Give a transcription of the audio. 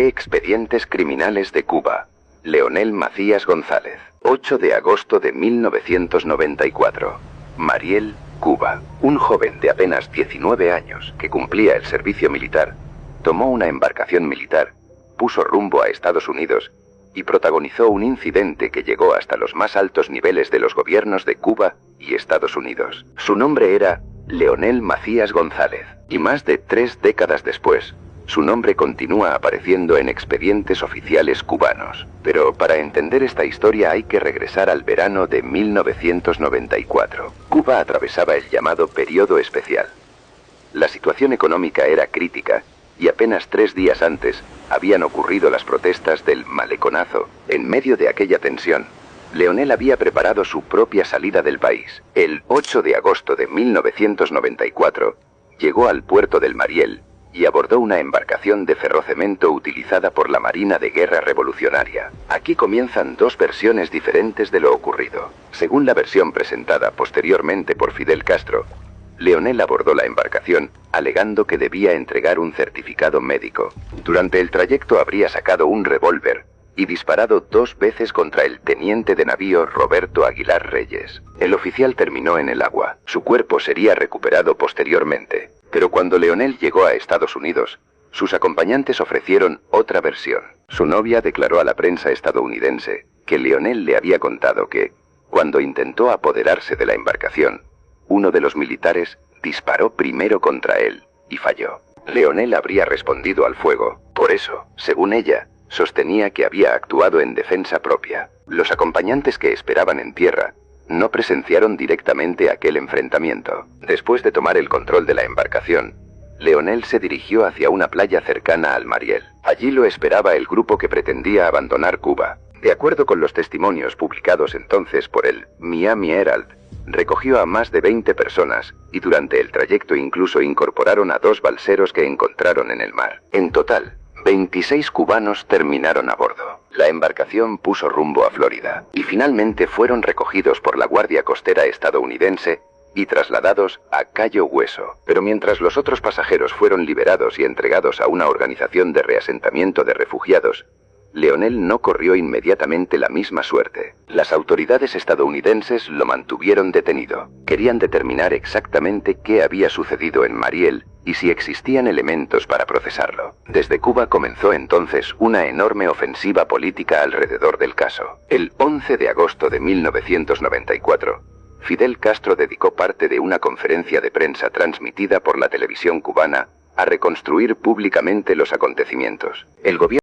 Expedientes Criminales de Cuba. Leonel Macías González. 8 de agosto de 1994. Mariel, Cuba. Un joven de apenas 19 años que cumplía el servicio militar, tomó una embarcación militar, puso rumbo a Estados Unidos y protagonizó un incidente que llegó hasta los más altos niveles de los gobiernos de Cuba y Estados Unidos. Su nombre era Leonel Macías González, y más de 3 décadas después, su nombre continúa apareciendo en expedientes oficiales cubanos. Pero para entender esta historia hay que regresar al verano de 1994. Cuba atravesaba el llamado periodo especial. La situación económica era crítica, y apenas 3 días antes habían ocurrido las protestas del Maleconazo. En medio de aquella tensión, Leonel había preparado su propia salida del país. El 8 de agosto de 1994, llegó al puerto del Mariel y abordó una embarcación de ferrocemento utilizada por la Marina de Guerra Revolucionaria. Aquí comienzan 2 versiones diferentes de lo ocurrido. Según la versión presentada posteriormente por Fidel Castro, Leonel abordó la embarcación alegando que debía entregar un certificado médico. Durante el trayecto habría sacado un revólver y disparado 2 veces contra el teniente de navío Roberto Aguilar Reyes. El oficial terminó en el agua. Su cuerpo sería recuperado posteriormente. Pero cuando Leonel llegó a Estados Unidos, sus acompañantes ofrecieron otra versión. Su novia declaró a la prensa estadounidense que Leonel le había contado que, cuando intentó apoderarse de la embarcación, uno de los militares disparó primero contra él y falló. Leonel habría respondido al fuego. Por eso, según ella, sostenía que había actuado en defensa propia. Los acompañantes que esperaban en tierra no presenciaron directamente aquel enfrentamiento. Después de tomar el control de la embarcación, Leonel se dirigió hacia una playa cercana al Mariel. Allí lo esperaba el grupo que pretendía abandonar Cuba. De acuerdo con los testimonios publicados entonces por el Miami Herald, recogió a más de 20 personas y durante el trayecto incluso incorporaron a 2 balseros que encontraron en el mar. En total, 26 cubanos terminaron a bordo. La embarcación puso rumbo a Florida y finalmente fueron recogidos por la Guardia Costera estadounidense y trasladados a Cayo Hueso. Pero mientras los otros pasajeros fueron liberados y entregados a una organización de reasentamiento de refugiados, Leonel no corrió inmediatamente la misma suerte. Las autoridades estadounidenses lo mantuvieron detenido. Querían determinar exactamente qué había sucedido en Mariel y si existían elementos para procesarlo. Desde Cuba comenzó entonces una enorme ofensiva política alrededor del caso. El 11 de agosto de 1994, Fidel Castro dedicó parte de una conferencia de prensa transmitida por la televisión cubana a reconstruir públicamente los acontecimientos. El gobierno